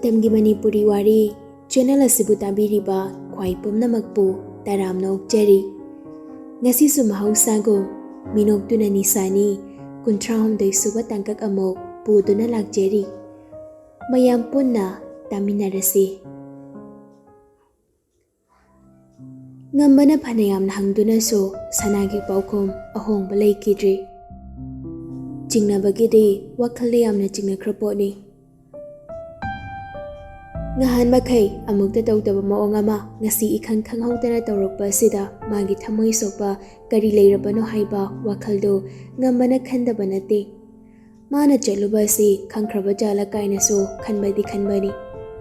ꯃꯇꯝꯒꯤ ꯃꯅꯤꯄꯨꯔꯤ ꯋꯥꯔꯤ ꯆꯦꯅꯦꯜ ꯑꯁꯤꯕꯨ ꯇꯥꯕꯤꯔꯤꯕ ꯈ꯭ꯋꯥꯏ ꯄꯨꯝꯅꯃꯛꯄꯨ ꯇꯔꯥꯝꯅ ꯑꯣꯛꯆꯔꯤ꯫ ꯉꯁꯤꯁꯨ ꯃꯍꯧꯁꯥꯒꯨꯝ ꯃꯤꯅꯣꯛꯇꯨꯅ ꯅꯤꯁꯥꯅꯤ 38 ꯁꯨꯕ ꯇꯥꯡꯀꯛ ꯑꯃꯨꯛ ꯄꯨꯗꯨꯅ ꯂꯥꯛꯆꯔꯤ꯫ ꯃꯌꯥꯝ ꯄꯨꯟꯅ ꯇꯥꯃꯤꯟꯅꯔꯁꯤ꯫ ꯉꯝꯕꯅ ꯐꯅꯌꯥꯝꯅ ꯍꯪꯗꯨꯅꯁꯨ ꯁꯅꯥꯒꯤ ꯄꯥꯎꯈꯨꯝ ꯑꯍꯣꯡꯕ ꯂꯩꯈꯤꯗ꯭ꯔꯤ꯫ ꯆꯤꯡꯅꯕꯒꯤꯗꯤ ꯋꯥꯈꯜꯗ ꯌꯥꯝꯅ ꯆꯤꯡꯅꯈ꯭ꯔ ꯄꯣꯠꯅꯤ꯫ ꯉꯍꯥꯟ ꯃꯈꯩ ꯑꯃꯨꯛꯇ ꯇꯧꯗꯕ ꯃꯑꯣꯡ ꯑꯃ ꯉꯁꯤ ꯏꯈꯪ ꯈꯪꯍꯧꯗꯅ ꯇꯧꯔꯛꯄ ꯑꯁꯤꯗ ꯃꯥꯒꯤ ꯊꯃꯣꯏ ꯁꯣꯛꯄ ꯀꯔꯤ ꯂꯩꯔꯕꯅꯣ ꯍꯥꯏꯕ ꯋꯥꯈꯜꯗꯨ ꯉꯝꯕꯅ ꯈꯟꯗꯕ ꯅꯠꯇꯦ꯫ ꯃꯥꯅ ꯆꯠꯂꯨꯕ ꯑꯁꯤ ꯈꯪꯈ꯭ꯔꯕ ꯖꯥꯠꯂ ꯀꯥꯏꯅꯁꯨ ꯈꯟꯕꯗꯤ ꯈꯟꯕꯅꯤ꯫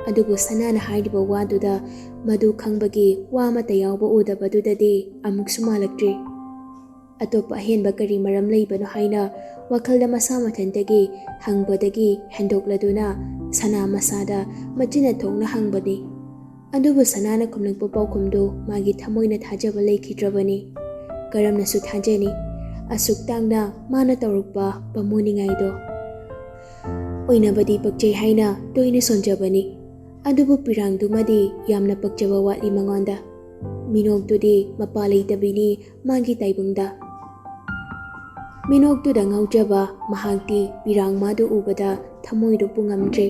ꯑꯗꯨꯕꯨ ꯁꯅꯥꯅ ꯍꯥꯏꯔꯤꯕ ꯋꯥꯗꯨꯗ ꯃꯗꯨ ꯈꯪꯕꯒꯤ ꯋꯥ ꯑꯃꯠꯇ ꯌꯥꯎꯕ ꯎꯗꯕꯗꯨꯗꯗꯤ ꯑꯃꯨꯛꯁꯨ ꯃꯥꯜꯂꯛꯇ꯭ꯔꯤ꯫ ꯑꯇꯣꯞꯄ ꯑꯍꯦꯟꯕ ꯀꯔꯤ ꯃꯔꯝ ꯂꯩꯕꯅꯣ ꯍꯥꯏꯅ ꯋꯥꯈꯜꯗ ꯃꯁꯥ ꯃꯊꯟꯇꯒꯤ ꯍꯪꯕꯗꯒꯤ ꯍꯦꯟꯗꯣꯛꯂꯗꯨꯅ ꯁꯅꯥ ꯃꯁꯥꯗ ꯃꯆꯤꯟꯅ ꯊꯣꯛꯅ ꯍꯪꯕꯅꯤ꯫ ꯑꯗꯨꯕꯨ ꯁꯅꯥꯅ ꯈꯨꯝꯂꯛꯄ ꯄꯥꯎꯈꯨꯝꯗꯨ ꯃꯥꯒꯤ ꯊꯃꯣꯏꯅ ꯊꯥꯖꯕ ꯂꯩꯈꯤꯗ꯭ꯔꯕꯅꯤ꯫ ꯀꯔꯝꯅꯁꯨ ꯊꯥꯖꯅꯤ ꯑꯁꯨꯛ ꯇꯥꯡꯅ ꯃꯥꯅ ꯇꯧꯔꯛꯄ ꯄꯥꯝꯃꯨꯅꯤꯡꯉꯥꯏꯗꯣ꯫ ꯑꯣꯏꯅꯕꯗꯤ ꯄꯛꯆꯩ ꯍꯥꯏꯅ ꯇꯣꯏꯅ ꯁꯣꯟꯖꯕꯅꯤ꯫ ꯑꯗꯨꯕꯨ ꯄꯤꯔꯥꯡꯗꯨꯃꯗꯤ ꯌꯥꯝꯅ ꯄꯛꯆꯕ ꯋꯥꯠꯂꯤ ꯃꯉꯣꯟꯗ꯫ ꯃꯤꯅꯣꯛꯇꯨꯗꯤ ꯃꯄꯥ ꯂꯩꯇꯕꯤꯅꯤ ꯃꯥꯒꯤ ꯇꯥꯏꯕꯪꯗ꯫ ꯃꯤꯅꯣꯛꯇꯨꯗ ꯉꯥꯎꯖꯕ ꯃꯍꯥꯛꯇꯤ ꯄꯤꯔꯥꯡ ꯃꯥꯗꯨ ꯎꯕꯗ ꯊꯃꯣꯏꯗꯨ ꯄꯨꯉꯝꯗ꯭ꯔꯦ꯫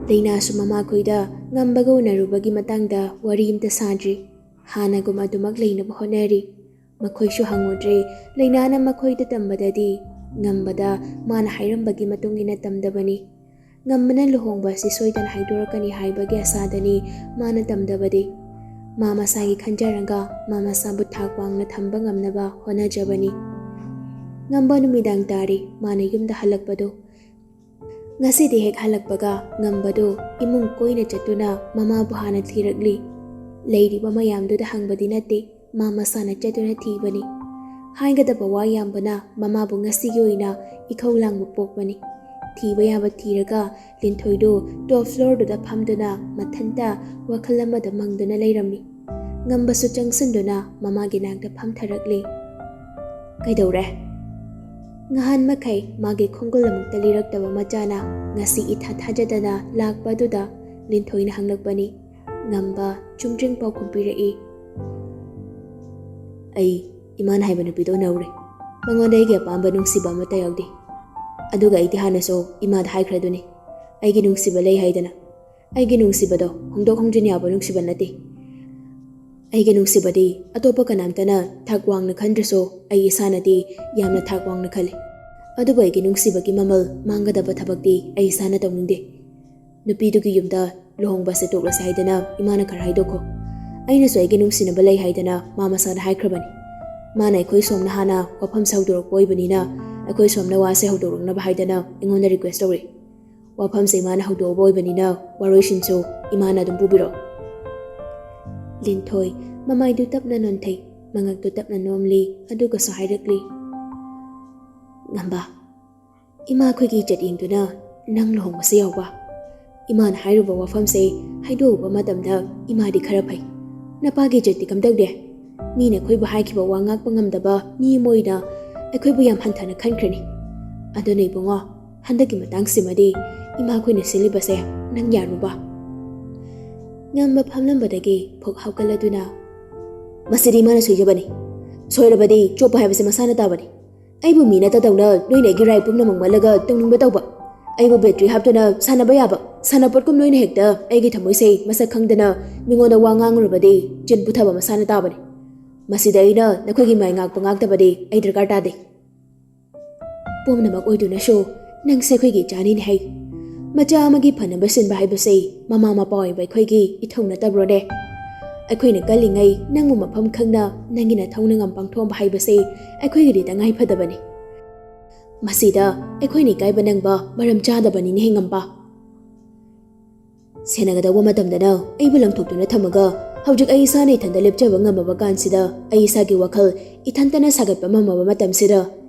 ꯂꯩꯅꯥꯁꯨ ꯃꯃꯥꯈꯣꯏꯗ ꯉꯝꯕꯒ ꯎꯅꯔꯨꯕꯒꯤ ꯃꯇꯥꯡꯗ ꯋꯥꯔꯤ ꯑꯃꯇ ꯁꯥꯗ꯭ꯔꯤ꯫ ꯍꯥꯟꯅꯒꯨꯝ ꯑꯗꯨꯃꯛ ꯂꯩꯅꯕ ꯍꯣꯠꯅꯔꯤ꯫ ꯃꯈꯣꯏꯁꯨ ꯍꯪꯉꯨꯗ꯭ꯔꯦ ꯂꯩꯅꯥꯅ ꯃꯈꯣꯏꯗ ꯇꯝꯕꯗꯗꯤ ꯉꯝꯕꯗ ꯃꯥꯅ ꯍꯥꯏꯔꯝꯕꯒꯤ ꯃꯇꯨꯡ ꯏꯟꯅ ꯇꯝꯗꯕꯅꯤ꯫ ꯉꯝꯕꯅ ꯂꯨꯍꯣꯡꯕ ꯑꯁꯤ ꯁꯣꯏꯗꯅ ꯍꯥꯏꯗꯣꯔꯛꯀꯅꯤ ꯍꯥꯏꯕꯒꯤ ꯑꯁꯥꯗꯅꯤ ꯃꯥꯅ ꯇꯝꯗꯕꯗꯤ꯫ ꯃꯥ ꯃꯁꯥꯒꯤ ꯈꯟꯖꯔꯒ ꯃꯥ ꯃꯁꯥꯕꯨ ꯊꯥꯛ ꯋꯥꯡꯅ ꯊꯝꯕ ꯉꯝꯅꯕ ꯍꯣꯠꯅꯖꯕꯅꯤ꯫ ꯉꯝꯕ ꯅꯨꯃꯤꯗꯥꯡ ꯇꯥꯔꯤ ꯃꯥꯅ ꯌꯨꯝꯗ ꯍꯜꯂꯛꯄꯗꯨ꯫ ꯉꯁꯤꯗꯤ ꯍꯦꯛ ꯍꯜꯂꯛꯄꯒ ꯉꯝꯕꯗꯨ ꯏꯃꯨꯡ ꯀꯣꯏꯅ ꯆꯠꯇꯨꯅ ꯃꯃꯥꯕꯨ ꯍꯥꯟꯅ ꯊꯤꯔꯛꯂꯤ꯫ ꯂꯩꯔꯤꯕ ꯃꯌꯥꯝꯗꯨꯗ ꯍꯪꯕꯗꯤ ꯅꯠꯇꯦ ꯃꯥ ꯃꯁꯥꯅ ꯆꯠꯇꯨꯅ ꯊꯤꯕꯅꯤ꯫ ꯍꯥꯏꯒꯗꯕ ꯋꯥ ꯌꯥꯝꯕꯅ ꯃꯃꯥꯕꯨ ꯉꯁꯤꯒꯤ ꯑꯣꯏꯅ ꯏꯈꯧ ꯂꯥꯡꯕ ꯄꯣꯛꯄꯅꯤ꯫ ꯊꯤꯕ ꯌꯥꯕ ꯊꯤꯔꯒ ꯂꯤꯟꯊꯣꯏꯗꯨ ꯇꯣꯞ ꯐ꯭ꯂꯣꯔꯗꯨꯗ ꯐꯝꯗꯨꯅ ꯃꯊꯟꯇ ꯋꯥꯈꯜ ꯑꯃꯗ ꯃꯪꯗꯨꯅ ꯂꯩꯔꯝꯃꯤ꯫ ꯉꯝꯕꯁꯨ ꯆꯪꯁꯤꯟꯗꯨꯅ ꯃꯃꯥꯒꯤ ꯅꯥꯛꯇ ꯐꯝꯊꯔꯛꯂꯤ꯫ ꯀꯩꯗꯧꯔꯦ? ꯉꯍꯥꯟ ꯃꯈꯩ ꯃꯥꯒꯤ ꯈꯣꯡꯒꯨꯜ ꯑꯃꯨꯛꯇ ꯂꯤꯔꯛꯇꯕ ꯃꯆꯥꯅ ꯉꯁꯤ ꯏꯊꯥ ꯊꯥꯖꯗꯅ ꯂꯥꯛꯄ ꯑꯗꯨꯗ ꯂꯤꯟꯊꯣꯏꯅ ꯍꯪꯂꯛꯄꯅꯤ꯫ ꯉꯝꯕ ꯆꯨꯝꯗ꯭ꯔꯤꯡ ꯄꯥꯎꯈꯨꯝ ꯄꯤꯔꯛꯏ꯫ ꯑꯩ ꯏꯃꯥꯅ ꯍꯥꯏꯕ ꯅꯨꯄꯤꯗꯣ ꯎꯅꯧꯔꯦ꯫ ꯃꯉꯣꯟꯗ ꯑꯩꯒꯤ ꯑꯄꯥꯝꯕ ꯅꯨꯡꯁꯤꯕ ꯑꯃꯠꯇ ꯌꯥꯎꯗꯦ꯫ ꯑꯗꯨꯒ ꯑꯩꯗꯤ ꯍꯥꯟꯅꯁꯨ ꯏꯃꯥꯗ ꯍꯥꯏꯈ꯭ꯔꯗꯨꯅꯤ ꯑꯩꯒꯤ ꯅꯨꯡꯁꯤꯕ ꯂꯩ ꯍꯥꯏꯗꯅ꯫ ꯑꯩꯒꯤ ꯅꯨꯡꯁꯤꯕꯗꯣ ꯍꯣꯡꯗꯣꯛ ꯍꯣꯡꯖꯤꯟ ꯌꯥꯕ ꯅꯨꯡꯁꯤꯕ ꯅꯠꯇꯦ꯫ ꯑꯩꯒꯤ ꯅꯨꯡꯁꯤꯕꯗꯤ ꯑꯇꯣꯞꯄ ꯀꯅꯥꯝꯇꯅ ꯊꯥꯛ ꯋꯥꯡꯅ ꯈꯟꯗ꯭ꯔꯁꯨ ꯑꯩ ꯏꯁꯥꯅꯗꯤ ꯌꯥꯝꯅ ꯊꯥꯛ ꯋꯥꯡꯅ ꯈꯜꯂꯤ꯫ ꯑꯗꯨꯕꯨ ꯑꯩꯒꯤ ꯅꯨꯡꯁꯤꯕꯒꯤ ꯃꯃꯜ ꯃꯥꯡꯒꯗꯕ ꯊꯕꯛꯇꯤ ꯑꯩ ꯏꯁꯥꯅ ꯇꯧꯅꯤꯡꯗꯦ꯫ ꯅꯨꯄꯤꯗꯨꯒꯤ ꯌꯨꯝꯗ ꯂꯨꯍꯣꯡꯕꯁꯦ ꯇꯣꯛꯂꯁꯦ ꯍꯥꯏꯗꯅ ꯏꯃꯥꯅ ꯈꯔ ꯍꯥꯏꯗꯣꯛꯈꯣ꯫ ꯑꯩꯅꯁꯨ ꯑꯩꯒꯤ ꯅꯨꯡꯁꯤꯅꯕ ꯂꯩ ꯍꯥꯏꯗꯅ ꯃꯥ ꯃꯁꯥꯗ ꯍꯥꯏꯈ꯭ꯔꯕꯅꯤ꯫ ꯃꯥꯅ ꯑꯩꯈꯣꯏ ꯁꯣꯝꯅ ꯍꯥꯟꯅ ꯋꯥꯐꯝꯁꯦ ꯍꯧꯗꯣꯔꯛꯄ ꯑꯣꯏꯕꯅꯤꯅ ꯑꯩꯈꯣꯏ ꯁꯣꯝꯅ ꯋꯥꯁꯦ ꯍꯧꯗꯣꯔꯛꯅꯕ ꯍꯥꯏꯗꯅ ꯑꯩꯉꯣꯟꯗ ꯔꯤꯀ꯭ꯋꯦꯁ ꯇꯧꯔꯛꯏ꯫ ꯋꯥꯐꯝꯁꯦ ꯏꯃꯥꯅ ꯍꯧꯗꯣꯛꯑꯕ ꯑꯣꯏꯕꯅꯤꯅ ꯋꯥꯔꯣꯏꯁꯤꯟꯁꯨ ꯏꯃꯥꯅ ꯑꯗꯨꯝ ꯄꯨꯕꯤꯔꯛꯑꯣ꯫ ꯂꯤꯟꯊꯣꯏ ꯃꯃꯥꯏꯗꯨ ꯇꯞꯅ ꯅꯣꯟꯊꯩ ꯃꯉꯛꯇꯨ ꯇꯞꯅ ꯅꯣꯝꯂꯤ ꯑꯗꯨꯒꯁꯨ ꯍꯥꯏꯔꯛꯂꯤ꯫ ꯉꯝꯕ, ꯏꯃꯥꯈꯣꯏꯒꯤ ꯆꯠꯌꯦꯡꯗꯨꯅ ꯅꯪ ꯂꯨꯍꯣꯡꯕꯁꯦ ꯌꯥꯎꯕ꯫ ꯏꯃꯥꯅ ꯍꯥꯏꯔꯨꯕ ꯋꯥꯐꯝꯁꯦ ꯍꯥꯏꯗꯣꯛꯎꯕ ꯃꯇꯝꯗ ꯏꯃꯥꯗꯤ ꯈꯔ ꯐꯩ꯫ ꯅꯄꯥꯒꯤ ꯖꯠꯇꯤ ꯀꯝꯗꯧꯗꯦ? ꯃꯤꯅ ꯑꯩꯈꯣꯏꯕꯨ ꯍꯥꯏꯈꯤꯕ ꯋꯥ ꯉꯥꯛꯄ ꯉꯝꯗꯕ ꯃꯤ ꯑꯃ ꯑꯣꯏꯅ ꯑꯩꯈꯣꯏꯕꯨ ꯌꯥꯝ ꯍꯟꯊꯅ ꯈꯟꯈ꯭ꯔꯅꯤ꯫ ꯑꯗꯨꯅ ꯏꯕꯨꯡꯉꯣ ꯍꯟꯗꯛꯀꯤ ꯃꯇꯥꯡꯁꯤꯃꯗꯤ ꯏꯃꯥꯈꯣꯏꯅ ꯁꯤꯜꯂꯤꯕꯁꯦ ꯅꯪ ꯌꯥꯔꯨꯕ꯫ ꯉꯝꯕ ꯐꯝꯂꯝꯕꯗꯒꯤ ꯐꯨꯛ ꯍꯧꯒꯠꯂꯗꯨꯅ ꯃꯁꯤꯗꯤ ꯏꯃꯥꯅ ꯁꯣꯏꯖꯕꯅꯤ꯫ ꯁꯣꯏꯔꯕꯗꯤ ꯆꯣꯞꯄ ꯍꯥꯏꯕꯁꯦ ꯃꯁꯥꯅ ꯇꯥꯕꯅꯤ꯫ ꯑꯩꯕꯨ ꯃꯤ ꯅꯠꯇꯗꯧꯅ ꯅꯣꯏꯅ ꯑꯩꯒꯤ ꯔꯥꯏꯠ ꯄꯨꯝꯅꯃꯛ ꯃꯜꯂꯒ ꯇꯧꯅꯤꯡꯕ ꯇꯧꯕ꯫ ꯑꯩꯕꯨ ꯕꯦꯇ꯭ꯔꯤ ꯍꯥꯞꯇꯨꯅ ꯁꯥꯟꯅꯕ ꯌꯥꯕ ꯁꯥꯟꯅꯄꯣꯠꯀꯨꯝ ꯅꯣꯏꯅ ꯍꯦꯛꯇ ꯑꯩꯒꯤ ꯊꯃꯣꯏꯁꯦ ꯃꯁꯛ ꯈꯪꯗꯅ ꯃꯤꯉꯣꯟꯗ ꯋꯥ ꯉꯥꯡꯉꯨꯔꯕꯗꯤ ꯆꯤꯟ ꯄꯨꯊꯕ ꯃꯁꯥꯅ ꯇꯥꯕꯅꯤ꯫ ꯃꯁꯤꯗ ꯑꯩꯅ ꯅꯈꯣꯏꯒꯤ ꯃꯥꯏ ꯉꯥꯛꯄ ꯉꯥꯛꯇꯕꯗꯤ ꯑꯩ ꯗꯔꯀꯥꯔ ꯇꯥꯗꯦ꯫ ꯄꯨꯝꯅꯃꯛ ꯑꯣꯏꯗꯨꯅꯁꯨ ꯅꯪꯁꯦ ꯑꯩꯈꯣꯏꯒꯤ ꯏꯆꯥꯅꯤꯅꯦ ꯍꯩ꯫ ꯃꯆꯥ ꯑꯃꯒꯤ ꯐꯅꯕ ꯁꯤꯟꯕ ꯍꯥꯏꯕꯁꯦ ꯃꯃꯥ ꯃꯄꯥ ꯑꯣꯏꯕ ꯑꯩꯈꯣꯏꯒꯤ ꯏꯊꯧ ꯅꯠꯇꯕ꯭ꯔꯣꯅꯦ? ꯑꯩꯈꯣꯏꯅ ꯀꯜꯂꯤꯉꯩ ꯅꯪꯕꯨ ꯃꯐꯝ ꯈꯪꯅ ꯅꯪꯒꯤ ꯅꯊꯧꯅ ꯉꯝ ꯄꯥꯡꯊꯣꯛꯕ ꯍꯥꯏꯕꯁꯦ ꯑꯩꯈꯣꯏꯒꯤꯗꯤ ꯇꯉꯥꯏ ꯐꯗꯕꯅꯤ꯫ ꯃꯁꯤꯗ ꯑꯩꯈꯣꯏꯅ ꯏꯀꯥꯏꯕ ꯅꯪꯕ ꯃꯔꯝ ꯆꯥꯗꯕꯅꯤꯅꯦ ꯉꯝꯕ꯫ ꯁꯦꯟꯅꯒꯗꯧꯕ ꯃꯇꯝꯗꯅ ꯑꯩꯕꯨ ꯂꯪꯊꯣꯛꯇꯨꯅ ꯊꯝꯃꯒ ꯍꯧꯖꯤꯛ ꯑꯩ ꯏꯁꯥꯅ ꯏꯊꯟꯇ ꯂꯦꯞꯆꯕ ꯉꯝꯃꯕ ꯀꯥꯟꯁꯤꯗ ꯑꯩ ꯏꯁꯥꯒꯤ ꯋꯥꯈꯜ ꯏꯊꯟꯇꯅ ꯁꯥꯒꯠꯄ ꯉꯝꯃꯕ ꯃꯇꯝꯁꯤꯗ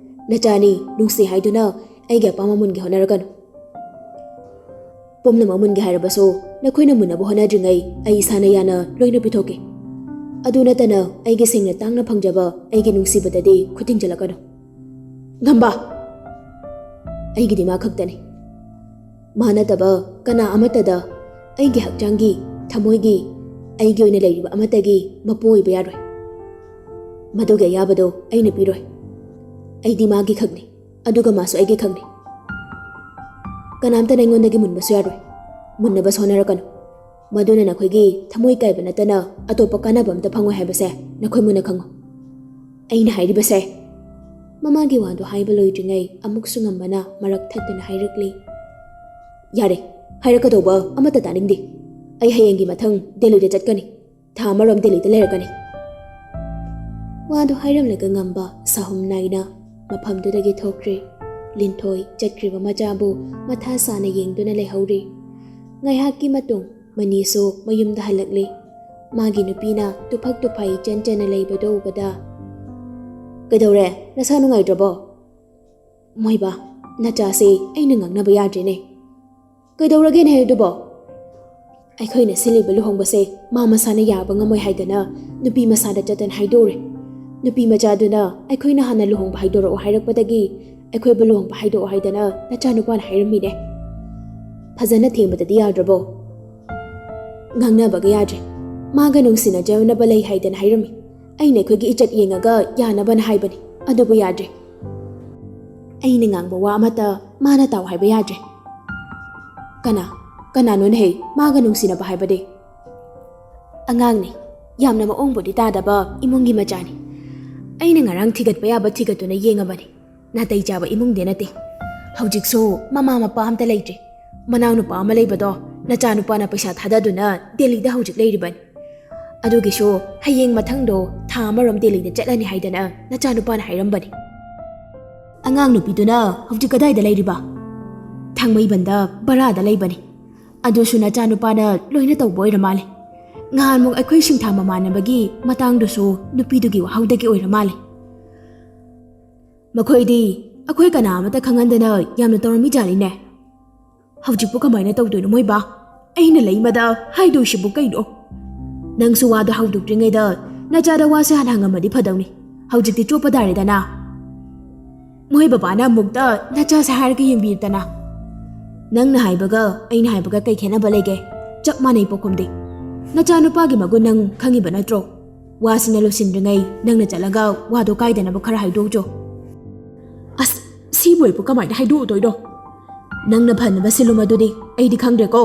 ꯅꯆꯥꯅꯤ ꯅꯨꯡꯁꯤ ꯍꯥꯏꯗꯨꯅ ꯑꯩꯒꯤ ꯑꯄꯥꯝꯕ ꯃꯨꯟꯒꯦ ꯍꯣꯠꯅꯔꯒꯅꯨ꯫ ꯄꯨꯝꯅꯃꯛ ꯃꯨꯟꯒꯦ ꯍꯥꯏꯔꯕꯁꯨ ꯅꯈꯣꯏꯅ ꯃꯨꯟꯅꯕ ꯍꯣꯠꯅꯗ꯭ꯔꯤꯉꯩ ꯑꯩ ꯏꯁꯥꯅ ꯌꯥꯅ ꯂꯣꯏꯅ ꯄꯤꯊꯣꯛꯀꯦ꯫ ꯑꯗꯨ ꯅꯠꯇꯅ ꯑꯩꯒꯤ ꯁꯦꯡꯅ ꯇꯥꯡꯅ ꯐꯪꯖꯕ ꯑꯩꯒꯤ ꯅꯨꯡꯁꯤꯕꯗꯗꯤ ꯈꯨꯠꯊꯤꯡꯖꯤꯜꯂꯛꯀꯅꯨ꯫ ꯉꯝꯕ, ꯑꯩꯒꯤꯗꯤ ꯃꯥ ꯈꯛꯇꯅꯤ꯫ ꯃꯥꯟꯅꯗꯕ ꯀꯅꯥ ꯑꯃꯠꯇꯗ ꯑꯩꯒꯤ ꯍꯛꯆꯥꯡꯒꯤ ꯊꯃꯣꯏꯒꯤ ꯑꯩꯒꯤ ꯑꯣꯏꯅ ꯂꯩꯔꯤꯕ ꯑꯃꯠꯇꯒꯤ ꯃꯄꯨ ꯑꯣꯏꯕ ꯌꯥꯔꯣꯏ꯫ ꯃꯗꯨꯒꯤ ꯑꯌꯥꯕꯗꯣ ꯑꯩꯅ ꯄꯤꯔꯣꯏ꯫ ꯑꯩꯗꯤ ꯃꯥꯒꯤ ꯈꯛꯅꯤ, ꯑꯗꯨꯒ ꯃꯥꯁꯨ ꯑꯩꯒꯤ ꯈꯛꯅꯤ꯫ ꯀꯅꯥꯝꯇꯅ ꯑꯩꯉꯣꯟꯗꯒꯤ ꯃꯨꯟꯕꯁꯨ ꯌꯥꯔꯣꯏ꯫ ꯃꯨꯟꯅꯕ ꯁꯣꯟꯅꯔꯛꯀꯅꯨ, ꯃꯗꯨꯅ ꯅꯈꯣꯏꯒꯤ ꯊꯃꯣꯏ ꯀꯥꯏꯕ ꯅꯠꯇꯅ ꯑꯇꯣꯞꯄ ꯀꯥꯟꯅꯕ ꯑꯝꯇ ꯐꯪꯉꯣꯏ ꯍꯥꯏꯕꯁꯦ ꯅꯈꯣꯏ ꯃꯨꯟꯅ ꯈꯪꯉꯨ꯫ ꯑꯩꯅ ꯍꯥꯏꯔꯤꯕꯁꯦ꯫ ꯃꯃꯥꯒꯤ ꯋꯥꯗꯨ ꯍꯥꯏꯕ ꯂꯣꯏꯗ꯭ꯔꯤꯉꯩ ꯑꯃꯨꯛꯁꯨ ꯉꯝꯕꯅ ꯃꯔꯛ ꯊꯠꯇꯨꯅ ꯍꯥꯏꯔꯛꯂꯤ, ꯌꯥꯔꯦ, ꯍꯥꯏꯔꯛꯀꯗꯧꯕ ꯑꯃꯠꯇ ꯇꯥꯅꯤꯡꯗꯦ꯫ ꯑꯩ ꯍꯌꯦꯡꯒꯤ ꯃꯊꯪ ꯗꯦꯜꯂꯤꯗ ꯆꯠꯀꯅꯤ꯫ ꯊꯥ ꯑꯃꯔꯣꯝ ꯗꯦꯜꯂꯤꯗ ꯂꯩꯔꯛꯀꯅꯤ꯫ ꯋꯥꯗꯨ ꯍꯥꯏꯔꯝꯂꯒ ꯉꯝꯕ ꯁꯥꯍꯨꯝ ꯅꯥꯏꯅ ꯃꯐꯝꯗꯨꯗꯒꯤ ꯊꯣꯛꯈ꯭ꯔꯦ꯫ ꯂꯤꯟꯊꯣꯏ ꯆꯠꯈ꯭ꯔꯤꯕ ꯃꯆꯥꯕꯨ ꯃꯊꯥ ꯁꯥꯅ ꯌꯦꯡꯗꯨꯅ ꯂꯩꯍꯧꯔꯤ꯫ ꯉꯥꯏꯍꯥꯛꯀꯤ ꯃꯇꯨꯡ ꯃꯅꯤꯁꯨ ꯃꯌꯨꯝꯗ ꯍꯜꯂꯛꯂꯤ꯫ ꯃꯥꯒꯤ ꯅꯨꯄꯤꯅ ꯇꯨꯐꯛ ꯇꯨꯐꯥꯏ ꯏꯆꯟ ꯆꯟꯅ ꯂꯩꯕꯗꯨ ꯎꯕꯗ, ꯀꯩꯗꯧꯔꯦ, ꯅꯁꯥ ꯅꯨꯡꯉꯥꯏꯇ꯭ꯔꯕꯣ? ꯃꯣꯏꯕꯥ, ꯅꯆꯥꯁꯦ ꯑꯩꯅ ꯉꯥꯡꯅꯕ ꯌꯥꯗ꯭ꯔꯦꯅꯦ꯫ ꯀꯩꯗꯧꯔꯒꯦꯅꯦ ꯑꯗꯨꯕꯣ? ꯑꯩꯈꯣꯏꯅ ꯁꯤꯜꯂꯤꯕ ꯂꯨꯍꯣꯡꯕꯁꯦ ꯃꯥ ꯃꯁꯥꯅ ꯌꯥꯕ ꯉꯝꯃꯣꯏ ꯍꯥꯏꯗꯅ ꯅꯨꯄꯤ ꯃꯁꯥꯗ ꯆꯠꯇꯅ ꯍꯥꯏꯗꯣꯛꯎꯔꯦ꯫ ꯅꯨꯄꯤ ꯃꯆꯥꯗꯨꯅ ꯑꯩꯈꯣꯏꯅ ꯍꯥꯟꯅ ꯂꯨꯍꯣꯡꯕ ꯍꯥꯏꯗꯣꯔꯛꯑꯣ ꯍꯥꯏꯔꯛꯄꯗꯒꯤ ꯑꯩꯈꯣꯏꯕꯨ ꯂꯨꯍꯣꯡꯕ ꯍꯥꯏꯗꯣꯛꯑꯣ ꯍꯥꯏꯗꯅ ꯅꯆꯥꯅꯨꯄꯥꯅ ꯍꯥꯏꯔꯝꯃꯤꯅꯦ꯫ ꯐꯖꯅ ꯊꯦꯝꯕꯗꯗꯤ ꯌꯥꯗ꯭ꯔꯕꯣ? ꯉꯥꯡꯅꯕꯒ ꯌꯥꯗ꯭ꯔꯦ꯫ ꯃꯥꯒ ꯅꯨꯡꯁꯤꯅꯖꯅꯕ ꯂꯩ ꯍꯥꯏꯗꯅ ꯍꯥꯏꯔꯝꯃꯤ꯫ ꯑꯩꯅ ꯑꯩꯈꯣꯏꯒꯤ ꯏꯖꯠ ꯌꯦꯡꯉꯒ ꯌꯥꯅꯕꯅ ꯍꯥꯏꯕꯅꯤ, ꯑꯗꯨꯕꯨ ꯌꯥꯗ꯭ꯔꯦ꯫ ꯑꯩꯅ ꯉꯥꯡꯕ ꯋꯥ ꯑꯃꯠꯇ ꯃꯥꯅ ꯇꯥꯎ ꯍꯥꯏꯕ ꯌꯥꯗ꯭ꯔꯦ꯫ ꯀꯅꯥꯅꯣꯅꯦꯍꯦ ꯃꯥꯒ ꯅꯨꯡꯁꯤꯅꯕ ꯍꯥꯏꯕꯗꯤ? ꯑꯉꯥꯡꯅꯤ, ꯌꯥꯝꯅ ꯃꯑꯣꯡꯕꯨꯗꯤ ꯇꯥꯗꯕ ꯏꯃꯨꯡꯒꯤ ꯃꯆꯥꯅꯤ꯫ ꯑꯩꯅ ꯉꯔꯥꯡ ꯊꯤꯒꯠꯄ ꯌꯥꯕ ꯊꯤꯒꯠꯇꯨꯅ ꯌꯦꯡꯉꯕꯅꯤ꯫ ꯅꯥꯇꯩ ꯆꯥꯕ ꯏꯃꯨꯡꯗꯤ ꯅꯠꯇꯦ꯫ ꯍꯧꯖꯤꯛꯁꯨ ꯃꯃꯥ ꯃꯄꯥ ꯑꯝꯇ ꯂꯩꯇ꯭ꯔꯦ꯫ ꯃꯅꯥꯎꯅꯨꯄꯥ ꯑꯃ ꯂꯩꯕꯗꯣ ꯅꯆꯥꯅꯨꯄꯥꯅ ꯄꯩꯁꯥ ꯊꯥꯗꯗꯨꯅ ꯗꯦꯜꯂꯤꯗ ꯍꯧꯖꯤꯛ ꯂꯩꯔꯤꯕꯅꯤ꯫ ꯑꯗꯨꯒꯤꯁꯨ ꯍꯌꯦꯡ ꯃꯊꯪꯗꯣ ꯊꯥ ꯑꯃꯔꯣꯝ ꯗꯦꯜꯂꯤꯗ ꯆꯠꯂꯅꯤ ꯍꯥꯏꯗꯅ ꯅꯆꯥꯅꯨꯄꯥꯅ ꯍꯥꯏꯔꯝꯕꯅꯤ꯫ ꯑꯉꯥꯡ ꯅꯨꯄꯤꯗꯨꯅ ꯍꯧꯖꯤꯛ ꯀꯗꯥꯏꯗ ꯂꯩꯔꯤꯕ? ꯊꯥꯡꯃꯩꯕꯟꯗ ꯕꯔꯥꯗ ꯂꯩꯕꯅꯤ꯫ ꯑꯗꯨꯁꯨ ꯅꯆꯥꯅꯨꯄꯥꯅ ꯂꯣꯏꯅ ꯇꯧꯕ ꯑꯣꯏꯔ ꯃꯥꯜꯂꯦ꯫ ꯅꯍꯥꯟꯃꯨꯛ ꯑꯩꯈꯣই ꯁꯤꯡꯊꯥ ꯃꯃꯥꯟꯅꯕꯒꯤ ꯃꯇꯥꯡꯗꯨꯁꯨ ꯅꯨꯄꯤꯗꯨꯒꯤ ꯋꯥꯍꯧꯗꯒꯤ ꯑꯣꯏꯔ ꯃꯥꯜꯂꯦ꯫ ꯃꯈꯣꯏꯗꯤ ꯑꯩꯈꯣꯏ ꯀꯅꯥ ꯑꯃꯠꯇ ꯈꯪꯍꯟꯗꯅ ꯌꯥꯝꯅ ꯇꯧꯔꯝꯃꯤꯖꯥꯠꯅꯤꯅꯦ꯫ ꯍꯧꯖꯤꯛꯄꯨ ꯀꯃꯥꯏꯅ ꯇꯧꯗꯣꯏꯅꯣ ꯃꯣꯏꯕꯥ? ꯑꯩꯅ ꯂꯩꯃꯗ ꯍꯥꯏꯗꯣꯏꯁꯤꯕꯨ ꯀꯩꯅꯣ? ꯅꯪꯁꯨ ꯋꯥꯗꯣ ꯍꯧꯗꯣꯛꯇ꯭ꯔꯤꯉꯩꯗ ꯅꯆꯥꯗ ꯋꯥꯁꯦ ꯍꯥꯟꯅ ꯍꯪꯉꯝꯃꯗꯤ ꯐꯗꯧꯅꯤ꯫ ꯍꯧꯖꯤꯛꯇꯤ ꯆꯣꯞꯄ ꯇꯥꯔꯦꯗꯅ꯫ ꯃꯣꯏ ꯕꯕꯥꯅ ꯑꯃꯨꯛꯇ ꯅꯆꯥꯁꯦ ꯍꯥꯏꯔꯒ ꯌꯦꯡꯕꯤꯔꯗꯅ꯫ ꯅꯪꯅ ꯍꯥꯏꯕꯒ ꯑꯩꯅ ꯍꯥꯏꯕꯒ ꯀꯩ ꯈꯦꯠꯅꯕ ꯂꯩꯒꯦ? ꯆꯞ ꯃꯥꯟꯅꯩ ꯄꯣꯛꯈꯨꯝꯗꯤ꯫ ꯅꯆꯥꯅꯨꯄꯥꯒꯤ ꯃꯒꯨꯟ ꯅꯪ ꯈꯪꯉꯤꯕ ꯅꯠꯇ꯭ꯔꯣ? ꯋꯥꯁꯤꯅ ꯂꯣꯏꯁꯤꯟꯗ꯭ꯔꯤꯉꯩ ꯅꯪꯅ ꯆꯠꯂꯒ ꯋꯥꯗꯣ ꯀꯥꯏꯗꯅꯕ ꯈꯔ ꯍꯥꯏꯗꯣꯛꯆꯣ꯫ ꯑꯁ, ꯁꯤꯕꯨ ꯑꯩꯕꯨ ꯀꯃꯥꯏꯅ ꯍꯥꯏꯗꯣꯛꯎꯗꯣꯏꯅꯣ? ꯅꯪꯅ ꯐꯅꯕ ꯁꯤꯜꯂꯨ ꯃꯗꯨꯗꯤ ꯑꯩꯗꯤ ꯈꯪꯗ꯭ꯔꯦꯀꯣ꯫